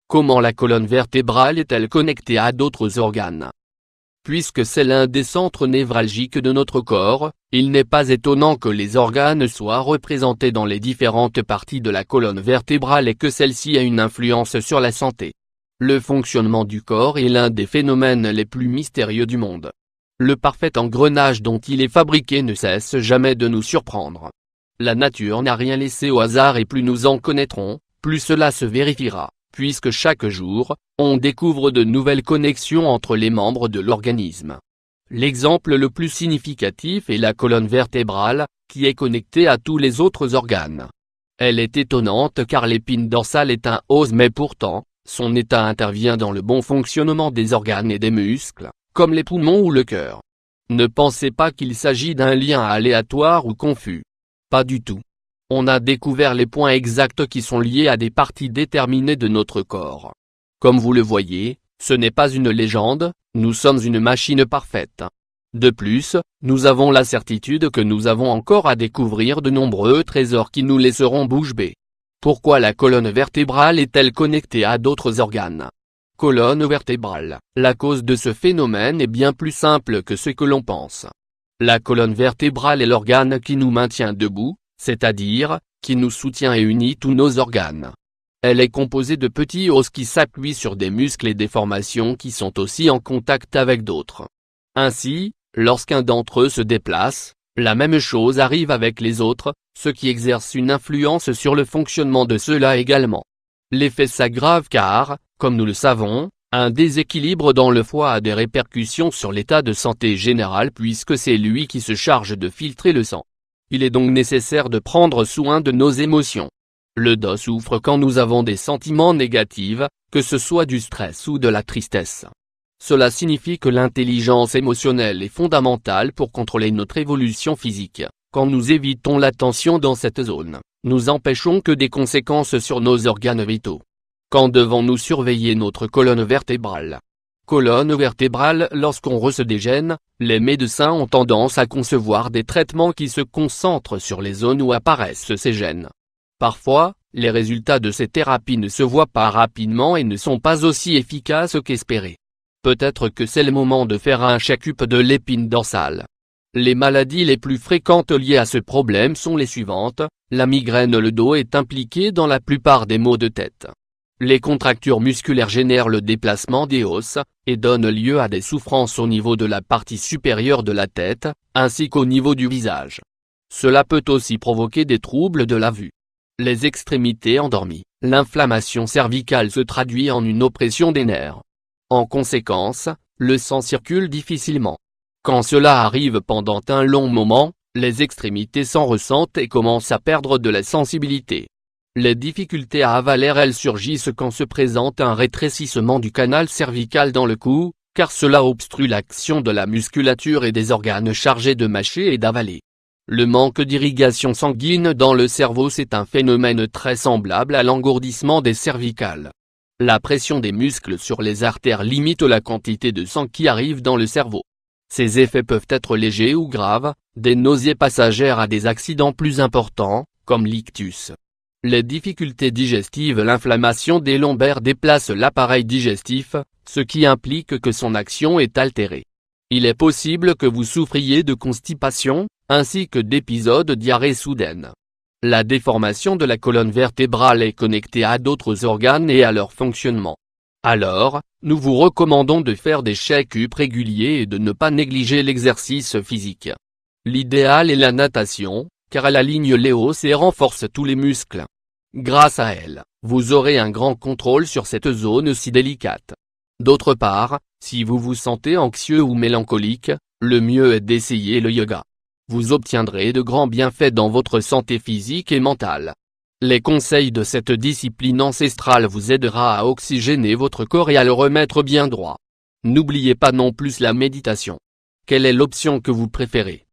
Comment la colonne vertébrale est-elle connectée à d'autres organes? Puisque c'est l'un des centres névralgiques de notre corps, il n'est pas étonnant que les organes soient représentés dans les différentes parties de la colonne vertébrale et que celle-ci ait une influence sur la santé. Le fonctionnement du corps est l'un des phénomènes les plus mystérieux du monde. Le parfait engrenage dont il est fabriqué ne cesse jamais de nous surprendre. La nature n'a rien laissé au hasard et plus nous en connaîtrons, plus cela se vérifiera, puisque chaque jour, on découvre de nouvelles connexions entre les membres de l'organisme. L'exemple le plus significatif est la colonne vertébrale, qui est connectée à tous les autres organes. Elle est étonnante car l'épine dorsale est un os mais pourtant, son état intervient dans le bon fonctionnement des organes et des muscles, comme les poumons ou le cœur. Ne pensez pas qu'il s'agit d'un lien aléatoire ou confus. Pas du tout. On a découvert les points exacts qui sont liés à des parties déterminées de notre corps. Comme vous le voyez, ce n'est pas une légende, nous sommes une machine parfaite. De plus, nous avons la certitude que nous avons encore à découvrir de nombreux trésors qui nous laisseront bouche bée. Pourquoi la colonne vertébrale est-elle connectée à d'autres organes? Colonne vertébrale. La cause de ce phénomène est bien plus simple que ce que l'on pense. La colonne vertébrale est l'organe qui nous maintient debout, c'est-à-dire, qui nous soutient et unit tous nos organes. Elle est composée de petits os qui s'appuient sur des muscles et des formations qui sont aussi en contact avec d'autres. Ainsi, lorsqu'un d'entre eux se déplace, la même chose arrive avec les autres, ce qui exerce une influence sur le fonctionnement de ceux-là également. L'effet s'aggrave car, comme nous le savons, un déséquilibre dans le foie a des répercussions sur l'état de santé général puisque c'est lui qui se charge de filtrer le sang. Il est donc nécessaire de prendre soin de nos émotions. Le dos souffre quand nous avons des sentiments négatifs, que ce soit du stress ou de la tristesse. Cela signifie que l'intelligence émotionnelle est fondamentale pour contrôler notre évolution physique. Quand nous évitons l'attention dans cette zone, nous empêchons que des conséquences sur nos organes vitaux. Quand devons-nous surveiller notre colonne vertébrale? Colonne vertébrale. Lorsqu'on reçoit des gènes, les médecins ont tendance à concevoir des traitements qui se concentrent sur les zones où apparaissent ces gènes. Parfois, les résultats de ces thérapies ne se voient pas rapidement et ne sont pas aussi efficaces qu'espéré. Peut-être que c'est le moment de faire un check-up de l'épine dorsale. Les maladies les plus fréquentes liées à ce problème sont les suivantes. La migraine. Le dos est impliqué dans la plupart des maux de tête. Les contractures musculaires génèrent le déplacement des os, et donnent lieu à des souffrances au niveau de la partie supérieure de la tête, ainsi qu'au niveau du visage. Cela peut aussi provoquer des troubles de la vue. Les extrémités endormies. L'inflammation cervicale se traduit en une oppression des nerfs. En conséquence, le sang circule difficilement. Quand cela arrive pendant un long moment, les extrémités s'en ressentent et commencent à perdre de la sensibilité. Les difficultés à avaler elles surgissent quand se présente un rétrécissement du canal cervical dans le cou, car cela obstrue l'action de la musculature et des organes chargés de mâcher et d'avaler. Le manque d'irrigation sanguine dans le cerveau. C'est un phénomène très semblable à l'engourdissement des cervicales. La pression des muscles sur les artères limite la quantité de sang qui arrive dans le cerveau. Ces effets peuvent être légers ou graves, des nausées passagères à des accidents plus importants, comme l'ictus. Les difficultés digestives. L'inflammation des lombaires déplace l'appareil digestif, ce qui implique que son action est altérée. Il est possible que vous souffriez de constipation, ainsi que d'épisodes de diarrhée soudaine. La déformation de la colonne vertébrale est connectée à d'autres organes et à leur fonctionnement. Alors, nous vous recommandons de faire des check-ups réguliers et de ne pas négliger l'exercice physique. L'idéal est la natation, car elle aligne les os et renforce tous les muscles. Grâce à elle, vous aurez un grand contrôle sur cette zone si délicate. D'autre part, si vous vous sentez anxieux ou mélancolique, le mieux est d'essayer le yoga. Vous obtiendrez de grands bienfaits dans votre santé physique et mentale. Les conseils de cette discipline ancestrale vous aidera à oxygéner votre corps et à le remettre bien droit. N'oubliez pas non plus la méditation. Quelle est l'option que vous préférez?